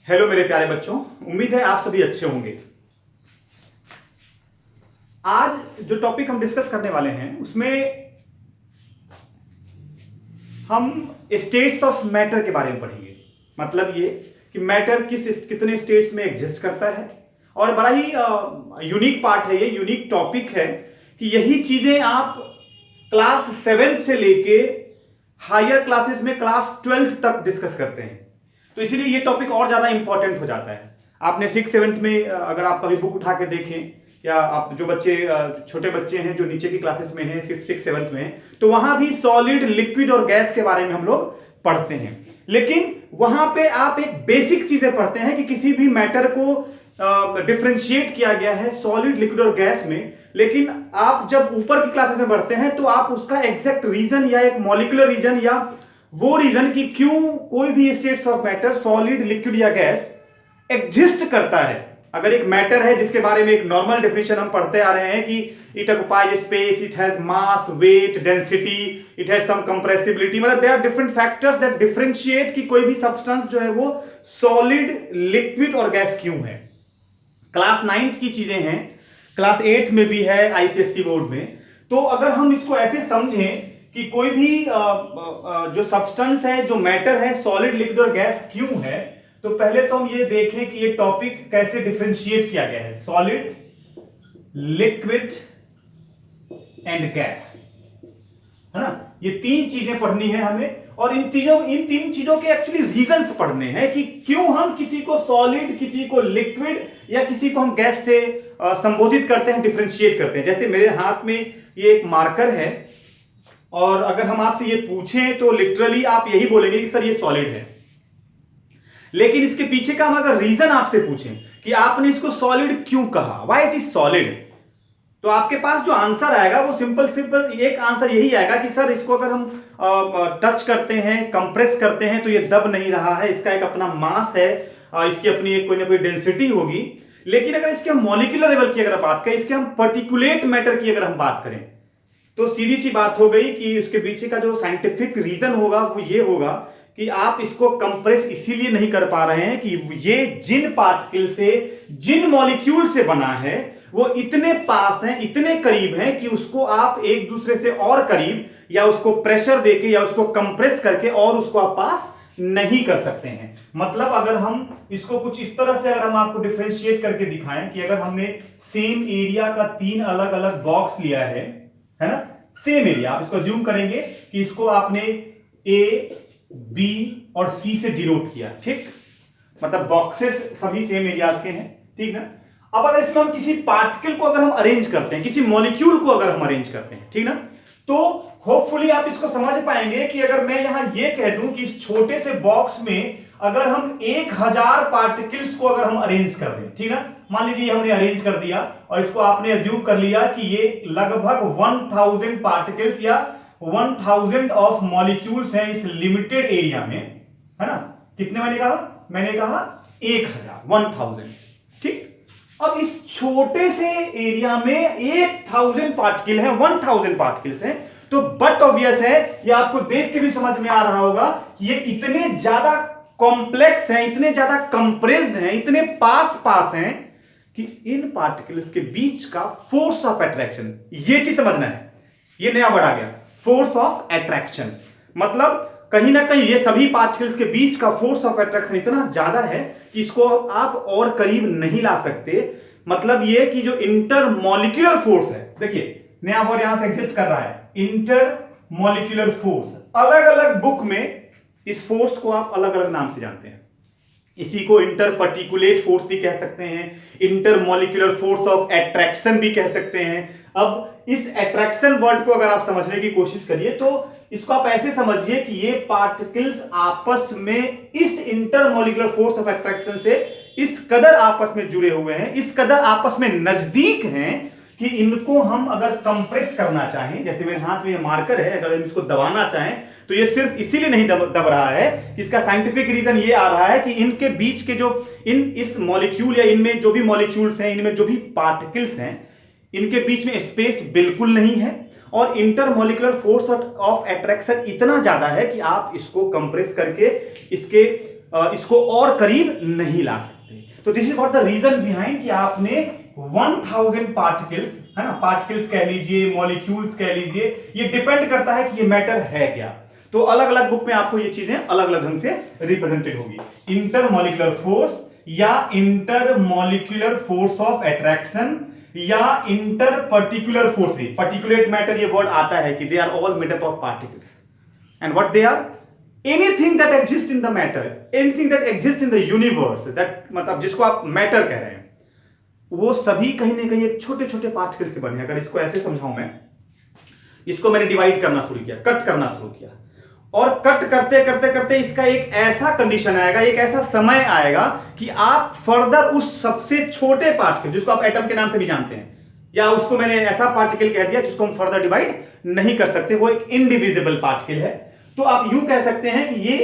Hello मेरे प्यारे बच्चों, उम्मीद है आप सभी अच्छे होंगे। आज जो टॉपिक हम डिस्कस करने वाले हैं उसमें हम स्टेट्स ऑफ मैटर के बारे में पढ़ेंगे। मतलब ये कि मैटर कितने स्टेट्स में एग्जिस्ट करता है, और बड़ा ही यूनिक पार्ट है, ये यूनिक टॉपिक है कि यही चीजें आप क्लास 7 से लेके हायर क्लासेस में क्लास 12 तक डिस्कस करते हैं। तो इसीलिए ये टॉपिक और ज्यादा इंपॉर्टेंट हो जाता है। आपने 6-7 में अगर आप कभी बुक उठा के देखें, या आप जो बच्चे छोटे बच्चे हैं जो नीचे की क्लासेस में हैं 5th-6th-7th में, तो वहां भी सॉलिड, लिक्विड और गैस के बारे में हम लोग पढ़ते हैं। लेकिन वहां पे आप एक बेसिक चीजें पढ़ते हैं कि किसी भी मैटर को डिफरेंशिएट किया गया है सॉलिड, लिक्विड और गैस में। लेकिन आप जब ऊपर की क्लासेस में बढ़ते हैं तो आप उसका एग्जैक्ट रीजन या एक मॉलिक्यूलर रीजन या वो रीजन कि क्यों कोई भी states of matter solid, liquid या गैस एग्जिस्ट करता है। अगर एक मैटर है जिसके बारे में एक नॉर्मल डेफिनेशन हम पढ़ते आ रहे हैं कि it occupies space, it has mass, weight, density, it has some compressibility, मतलब there are different factors that differentiate कि कोई भी सब्सटेंस जो है वो सॉलिड, लिक्विड और गैस क्यों है। क्लास 9th की चीजें हैं, क्लास 8th में भी है आईसीएसई बोर्ड में। तो अगर हम इसको ऐसे समझें कि कोई भी जो सब्सटेंस है, जो मैटर है, सॉलिड, लिक्विड और गैस क्यों है, तो पहले तो हम ये देखें कि ये टॉपिक कैसे डिफरेंशिएट किया गया है। सॉलिड, लिक्विड एंड गैस, है ना। ये तीन चीजें पढ़नी है हमें, और इन तीन चीजों के एक्चुअली रीजंस पढ़ने हैं कि क्यों हम किसी को सॉलिड, किसी को लिक्विड या किसी को हम गैस से संबोधित करते हैं, डिफरेंशिएट करते हैं। जैसे मेरे हाथ में ये एक मार्कर है, और अगर हम आपसे ये पूछें तो लिटरली आप यही बोलेंगे कि सर ये सॉलिड है। लेकिन इसके पीछे का हम अगर रीजन आपसे पूछें कि आपने इसको सॉलिड क्यों कहा, व्हाई इट इज सॉलिड, तो आपके पास जो आंसर आएगा वो सिंपल एक आंसर यही आएगा कि सर इसको अगर हम टच करते हैं, कंप्रेस करते हैं तो ये दब नहीं रहा है, इसका एक अपना मास है, इसकी अपनी एक कोई ना कोई डेंसिटी होगी। लेकिन अगर इसके हम मॉलिक्यूलर लेवल की अगर बात करें, इसके हम पर्टिकुलेट मैटर की अगर हम बात करें, तो सीधी सी बात हो गई कि उसके पीछे का जो साइंटिफिक रीजन होगा वो ये होगा कि आप इसको कंप्रेस इसीलिए नहीं कर पा रहे हैं कि ये जिन पार्टिकल से, जिन मॉलिक्यूल से बना है वो इतने पास हैं, इतने करीब हैं कि उसको आप एक दूसरे से और करीब, या उसको प्रेशर देके या उसको कंप्रेस करके और उसको आप पास नहीं कर सकते हैं। मतलब अगर हम इसको कुछ इस तरह से अगर हम आपको डिफरेंशिएट करके दिखाएं कि अगर हमने सेम एरिया का 3 अलग अलग बॉक्स लिया है ना, सेम एरिया, आप इसको अज्यूम करेंगे कि इसको आपने ए, बी और सी से डिनोट किया, ठीक, मतलब बॉक्सेस सभी सेम एरियाज के हैं, ठीक ना। अब अगर इसमें हम किसी पार्टिकल को अगर हम अरेंज करते हैं, किसी मॉलिक्यूल को अगर हम अरेंज करते हैं, ठीक ना, तो होपफुली आप इसको समझ पाएंगे कि अगर मैं यहां ये कह दूं कि इस छोटे से बॉक्स में अगर हम 1000 पार्टिकल्स को अगर हम अरेंज कर दें, ठीक ना, मान लीजिए हमने अरेंज कर दिया और इसको आपने अज्यूम कर लिया कि ये लगभग 1000 पार्टिकल्स या 1000 ऑफ मॉलिक्यूल्स हैं इस लिमिटेड एरिया में, है ना। कितने मैंने कहा 1000, ठीक। अब इस छोटे से एरिया में 1000 पार्टिकल है, 1000 पार्टिकल्स हैं, तो बट ऑब्वियस है, ये आपको देख के भी समझ में आ रहा होगा कि ये इतने ज्यादा कॉम्प्लेक्स हैं, इतने ज्यादा कंप्रेस्ड हैं, इतने पास हैं कि इन पार्टिकल्स के बीच का फोर्स ऑफ अट्रैक्शन, ये चीज समझना है, ये नया वर्ड आ गया, फोर्स ऑफ अट्रैक्शन। मतलब कहीं ना कहीं ये सभी पार्टिकल्स के बीच का फोर्स ऑफ अट्रैक्शन इतना ज्यादा है कि इसको आप और करीब नहीं ला सकते। मतलब ये कि जो इंटर मॉलिक्यूलर फोर्स है, देखिए नया वर्ड यहां से एग्जिस्ट कर रहा है, इंटर मॉलिक्यूलर फोर्स। अलग अलग बुक में इस फोर्स को आप अलग अलग नाम से जानते हैं। इसी को इंटर पर्टिकुलेट फोर्स भी कह सकते हैं, inter molecular force of attraction भी कह सकते हैं। अब इस अट्रैक्शन वर्ड को अगर आप समझने की कोशिश करिए तो इसको आप ऐसे समझिए कि ये पार्टिकल्स आपस में इस inter molecular force of attraction से इस कदर आपस में जुड़े हुए हैं, इस कदर आपस में नजदीक हैं कि इनको हम अगर कंप्रेस करना चाहें, जैसे मेरे हाथ में ये मार्कर है, अगर हम इसको दबाना चाहें तो ये सिर्फ इसीलिए नहीं दब रहा है कि इसका साइंटिफिक रीजन ये आ रहा है कि इनके बीच के जो इस मॉलिक्यूल या इनमें जो भी मॉलिक्यूल्स हैं, इनमें जो भी पार्टिकल्स हैं, इनके बीच में स्पेस बिल्कुल नहीं है, और इंटरमॉलिक्यूलर फोर्स ऑफ अट्रैक्शन इतना ज्यादा है कि आप इसको कंप्रेस करके इसके इसको और करीब नहीं ला सकते। तो this is what the reason behind कि आपने 1000 पार्टिकल्स, है ना, पार्टिकल्स कह लीजिए, मॉलिक्यूल्स कह लीजिए, ये डिपेंड करता है कि ये मैटर है क्या। तो अलग अलग बुक में आपको ये चीजें अलग अलग ढंग से रिप्रेजेंटेड होगी। इंटरमॉलिक्यूलर फोर्स या इंटरमॉलिक्यूलर फोर्स ऑफ अट्रैक्शन या इंटर पर्टिकुलर फोर्स भी, पर्टिकुलेट मैटर ये वर्ड आता है कि they are all made up of particles and what they are, anything that exist in the matter, anything that exist in the universe, that मतलब जिसको आप matter कह रहे हैं, वो सभी कहीं ना कहीं एक छोटे छोटे पार्टिकल से बने। अगर इसको ऐसे समझाऊं मैं, इसको मैंने डिवाइड करना शुरू किया, कट करना शुरू किया, और कट करते करते करते इसका एक ऐसा कंडीशन आएगा, एक ऐसा समय आएगा कि आप फर्दर उस सबसे छोटे पार्टिकल, जिसको आप एटम के नाम से भी जानते हैं, या उसको मैंने ऐसा पार्टिकल कह दिया जिसको हम फर्दर डिवाइड नहीं कर सकते, वो एक इनडिविजिबल पार्टिकल है। तो आप यूं कह सकते हैं कि ये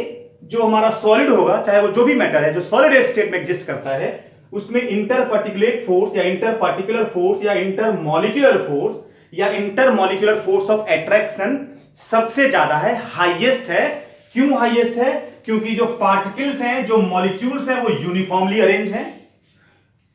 जो हमारा सॉलिड होगा, चाहे वो जो भी मैटर है जो सॉलिड स्टेट में एग्जिस्ट करता है, उसमें इंटर पर्टिकुलेट फोर्स या इंटर पार्टिकुलर फोर्स या इंटर मॉलिक्यूलर फोर्स या inter molecular force of attraction सबसे ज्यादा है, हाईएस्ट है। क्यों हाईएस्ट है? क्योंकि जो पार्टिकल्स हैं, जो मॉलिक्यूल्स हैं, वो यूनिफॉर्मली अरेंज हैं।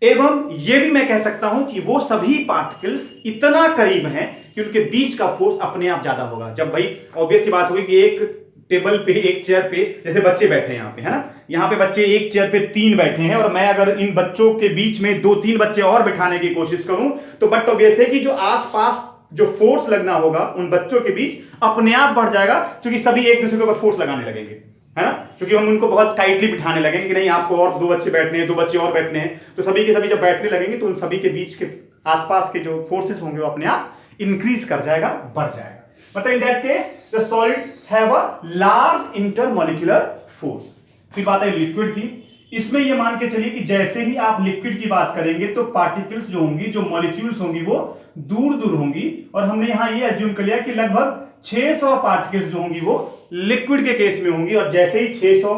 एवं यह भी मैं कह सकता हूं कि वो सभी पार्टिकल्स इतना करीब हैं कि उनके बीच का फोर्स अपने आप ज्यादा होगा। जब भाई ऑब्वियस सी बात होगी कि एक टेबल पे, एक चेयर पे, जैसे बच्चे बैठे हैं यहाँ पे, है ना, यहाँ पे बच्चे एक चेयर पे 3 बैठे हैं, और मैं अगर इन बच्चों के बीच में 2-3 बच्चे और बिठाने की कोशिश करूं, तो बट ऑब्वियस है कि जो आसपास जो फोर्स लगना होगा उन बच्चों के बीच अपने आप बढ़ जाएगा, क्योंकि सभी एक दूसरे के ऊपर फोर्स लगाने लगेंगे, है ना, क्योंकि हम उनको बहुत टाइटली बिठाने लगेंगे कि नहीं आपको और 2 बच्चे बैठने हैं, 2 बच्चे और बैठने हैं, तो सभी के सभी जब बैठने लगेंगे तो उन सभी के बीच के आसपास के जो फोर्सेस होंगे वो अपने आप इंक्रीज कर जाएगा, बढ़ जाएगा। मतलब in that case the solid have a large intermolecular force. फिर बात है लिक्विड की। इसमें ये मान के चलिए कि जैसे ही आप लिक्विड की बात करेंगे तो पार्टिकल्स जो होंगी, जो मॉलिक्यूल्स होंगी, वो दूर दूर होंगी, और हमने यहां ये एज्यूम कर लिया कि लगभग 600 पार्टिकल्स जो होंगी वो लिक्विड के केस में होंगी। और जैसे ही 600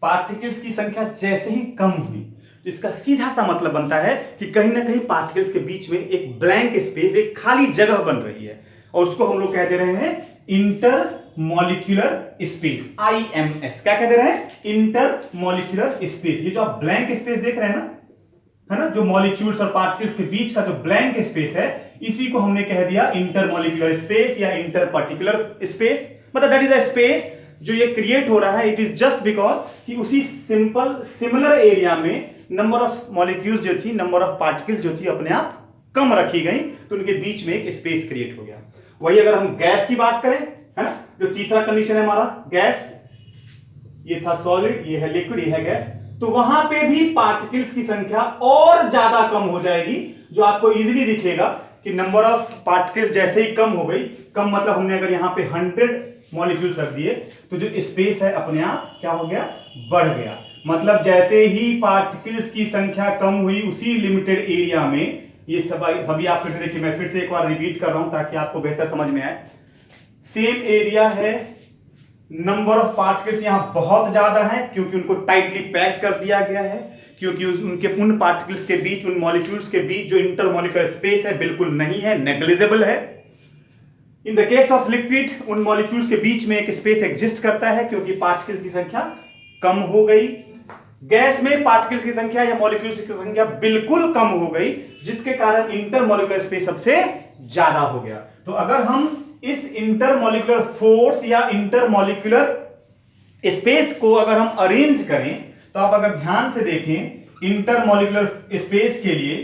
पार्टिकल्स की संख्या जैसे ही कम हुई, तो इसका सीधा सा मतलब बनता है कि कहीं ना कहीं पार्टिकल्स के बीच में एक ब्लैंक स्पेस, एक खाली जगह बन रही है, और उसको हम लोग कह दे रहे हैं इंटर मॉलिक्यूलर स्पेस, IMS। क्या कह दे रहे हैं? Inter molecular space. ये जो आप ब्लैंक स्पेस देख रहे हैं ना, है ना, जो मॉलिक्यूल्स और पार्टिकल्स के बीच का जो ब्लैंक स्पेस है, इसी को हमने कह दिया इंटर मॉलिक्यूलर स्पेस या इंटर पार्टिकुलर स्पेस। मतलब दैट इज अ स्पेस जो ये क्रिएट हो रहा है, इट इज जस्ट बिकॉज कि उसी सिंपल सिमिलर एरिया में नंबर ऑफ मॉलिक्यूल्स जो थी, नंबर ऑफ पार्टिकल्स जो थी, अपने आप कम रखी गई, तो उनके बीच में एक स्पेस क्रिएट हो गया। वही अगर हम गैस की बात करें, है ना, जो तीसरा कंडीशन है हमारा गैस, ये था सॉलिड, ये है लिक्विड, ये है गैस, तो वहां पे भी पार्टिकल्स की संख्या और ज्यादा कम हो जाएगी, जो आपको इजीली दिखेगा कि नंबर ऑफ पार्टिकल्स जैसे ही कम हो गई, कम मतलब हमने अगर यहां पे 100 मॉलिक्यूल्स रख दिए, तो जो स्पेस है अपने आप क्या हो गया? बढ़ गया। मतलब जैसे ही पार्टिकल्स की संख्या कम हुई, उसी लिमिटेड एरिया में, ये सभी आप फिर से देखिए, मैं फिर से एक बार रिपीट कर रहा हूं ताकि आपको बेहतर समझ में आए। सेम एरिया है, नंबर ऑफ पार्टिकल्स यहां बहुत ज्यादा है क्योंकि उनको टाइटली पैक कर दिया गया है, क्योंकि उनके उन पार्टिकल्स के बीच, उन मॉलिक्यूल्स के बीच जो इंटरमॉलिक्यूलर स्पेस है बिल्कुल नहीं है, नेग्लिजिबल है। In the case of liquid, उन मॉलिक्यूल्स के बीच में एक स्पेस एग्जिस्ट करता है क्योंकि पार्टिकल्स की संख्या कम हो गई। गैस में पार्टिकल्स की संख्या या मॉलिक्यूल्स की संख्या बिल्कुल कम हो गई, जिसके कारण इंटरमॉलिक्यूलर स्पेस सबसे ज्यादा हो गया। तो अगर हम इस इंटरमॉलिक्यूलर फोर्स या इंटरमॉलिक्यूलर स्पेस को अगर हम अरेंज करें, तो आप अगर ध्यान से देखें, इंटरमॉलिक्यूलर स्पेस के लिए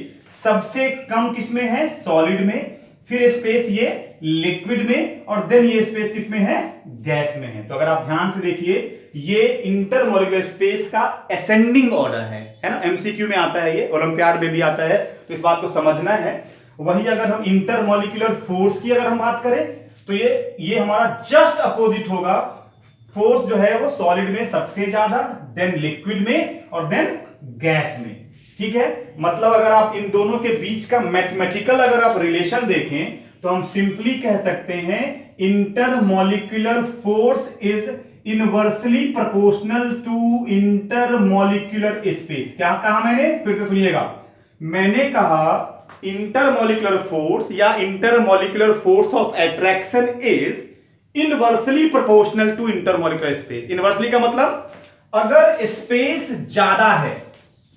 सबसे कम किसमें है? सॉलिड में, फिर स्पेस ये लिक्विड में, और देन ये स्पेस किसमें है? गैस में है। तो अगर आप ध्यान से देखिए, ये इंटरमॉलिक्यूलर स्पेस का असेंडिंग ऑर्डर है ना, एमसीक्यू में आता है, ये ओलंपियाड में भी आता है, तो इस बात को समझना है। वही अगर हम इंटरमॉलिक्यूलर फोर्स की अगर हम बात करें, तो ये हमारा जस्ट अपोजिट होगा। फोर्स जो है वो सॉलिड में सबसे ज्यादा, देन लिक्विड में, और देन गैस में। ठीक है, मतलब अगर आप इन दोनों के बीच का मैथमेटिकल अगर आप रिलेशन देखें, तो हम सिंपली कह सकते हैं intermolecular force is inversely proportional to intermolecular space. क्या कहा मैंने? फिर से सुनिएगा, मैंने कहा इंटरमॉलिक्यूलर फोर्स या intermolecular force of attraction is inversely proportional to intermolecular space. Inversely का मतलब अगर स्पेस ज्यादा है,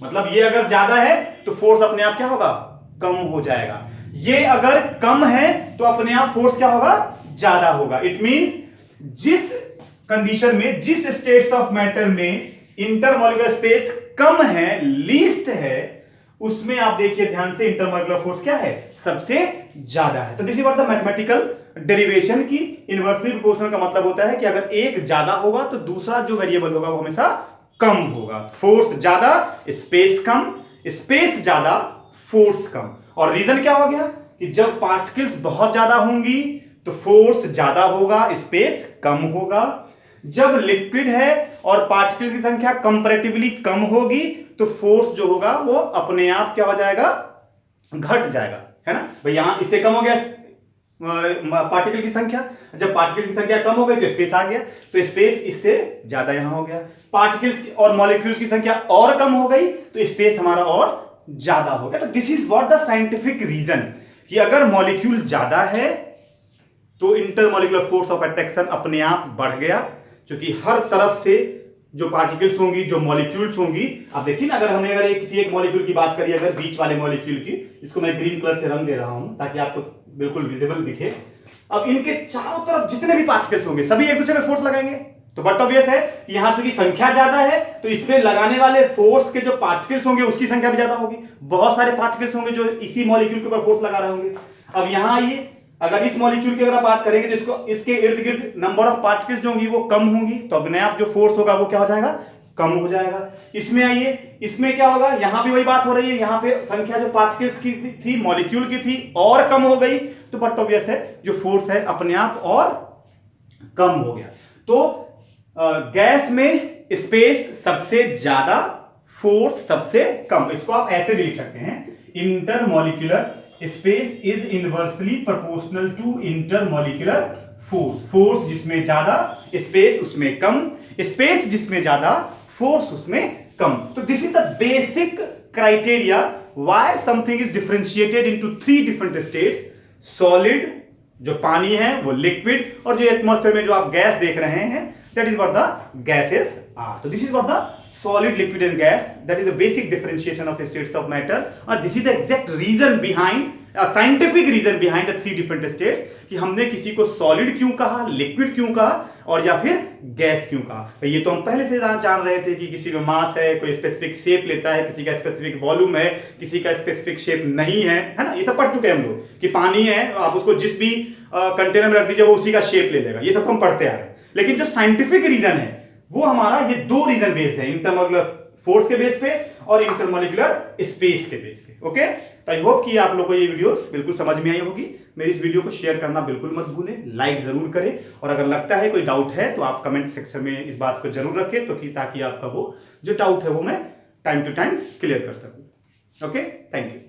मतलब ये अगर ज्यादा है तो फोर्स अपने आप क्या होगा, कम हो जाएगा। ये अगर कम है तो अपने आप फोर्स क्या होगा, ज्यादा होगा। इट मींस जिस कंडीशन में, जिस स्टेट्स ऑफ मैटर में इंटरमॉलिक्यूलर स्पेस कम है, लीस्ट है, उसमें आप देखिए ध्यान से इंटरमॉलिक्यूलर फोर्स क्या है, सबसे ज्यादा है। तो this is what the mathematical derivation की इनवर्सली प्रोपोर्शनल का मतलब होता है कि अगर एक ज्यादा होगा तो दूसरा जो वेरिएबल होगा वो हमेशा कम होगा। फोर्स ज्यादा, स्पेस कम, स्पेस ज्यादा, फोर्स कम। और रीजन क्या हो गया कि जब पार्टिकल्स बहुत ज्यादा होंगी तो फोर्स ज्यादा होगा, स्पेस कम होगा। जब लिक्विड है और पार्टिकल्स की संख्या कंपैरेटिवली कम होगी तो फोर्स जो होगा वो अपने आप क्या हो जाएगा, घट जाएगा, है ना भाई। यहां इससे कम हो गया पार्टिकल की संख्या, जब पार्टिकल की संख्या कम हो गई तो स्पेस आ गया, तो स्पेस इससे ज्यादा यहां हो गया। पार्टिकल्स और मॉलिक्यूल्स की संख्या और कम हो गई तो स्पेस हमारा और ज्यादा हो गया। तो this is what the scientific reason कि अगर मॉलिक्यूल ज्यादा है तो इंटरमॉलिक्यूलर फोर्स ऑफ अट्रैक्शन अपने आप बढ़ गया, क्योंकि हर तरफ से जो पार्टिकल्स होंगी, जो मॉलिक्यूल्स होंगी, आप देखिए ना, अगर हमने अगर किसी एक मॉलिक्यूल की बात करी, अगर बीच वाले मॉलिक्यूल की, इसको मैं ग्रीन कलर से रंग दे रहा हूं ताकि आपको बिल्कुल विजिबल दिखे। अब इनके चारों तरफ जितने भी पार्टिकल्स होंगे सभी एक दूसरे में फोर्स लगाएंगे, तो बट ऑब्वियस है कि यहां चूंकि संख्या ज्यादा है तो इसमें लगाने वाले फोर्स के जो पार्टिकल्स होंगे उसकी संख्या भी ज्यादा होगी। बहुत सारे पार्टिकल्स होंगे जो इसी मॉलिक्यूल के ऊपर फोर्स लगा रहे होंगे। अब यहां आइए, अगर इस मॉलिक्यूल की अगर बात करेंगे तो इसको, इसके इर्द गिर्द नंबर ऑफ पार्टिकल्स जो होंगी वो कम होंगी, तो अपने आप जो फोर्स होगा वो क्या हो जाएगा, कम हो जाएगा। इसमें आइए, इसमें क्या होगा, यहां भी वही बात हो रही है, यहां पे संख्या जो पार्टिकल्स की थी, मॉलिक्यूल की थी, और कम हो गई, तो बट ऑब्वियस है जो फोर्स है अपने आप और कम हो गया। तो गैस में स्पेस सबसे ज्यादा, फोर्स सबसे कम। इसको आप ऐसे भी लिख सकते हैं, intermolecular space is inversely proportional to intermolecular force. Force जिसमें ज्यादा, स्पेस उसमें कम, स्पेस जिसमें ज्यादा, फोर्स उसमें कम। तो this is the basic criteria why something is differentiated into 3 different states. Solid जो पानी है, वो लिक्विड, और जो एटमॉस्फेयर में जो आप गैस देख रहे हैं, that is what the gases are. तो this is what the solid, liquid and gas, that is the basic differentiation of states of matter, and this is the exact reason behind, a scientific reason behind the 3 different states, कि हमने किसी को solid क्यों कहा, liquid क्यों कहा, और या फिर गैस क्यों कहा। ये तो हम पहले से जान रहे थे कि किसी में मास है, कोई स्पेसिफिक शेप लेता है, किसी का स्पेसिफिक वॉल्यूम है, किसी का स्पेसिफिक शेप नहीं है, है ना। ये सब पढ़ चुके हैं हम लोग कि पानी है, आप उसको जिस भी कंटेनर में रख दीजिए वो उसी का शेप ले लेगा, ये सब हम पढ़ते आ रहे हैं। लेकिन जो साइंटिफिक रीजन है वो हमारा ये 2 रीजन बेस्ड है, इंटरमॉलिक्यूलर फोर्स के बेस पे और इंटरमॉलिक्यूलर स्पेस के बेस पे। ओके, तो आई होप कि आप लोगों को ये वीडियो बिल्कुल समझ में आई होगी। मेरी इस वीडियो को शेयर करना बिल्कुल मत भूलें, लाइक जरूर करें, और अगर लगता है कोई डाउट है तो आप कमेंट सेक्शन में इस बात को जरूर रखें, तो कि ताकि आपका वो जो डाउट है वो मैं टाइम टू टाइम क्लियर कर सकूं। Okay, thank you.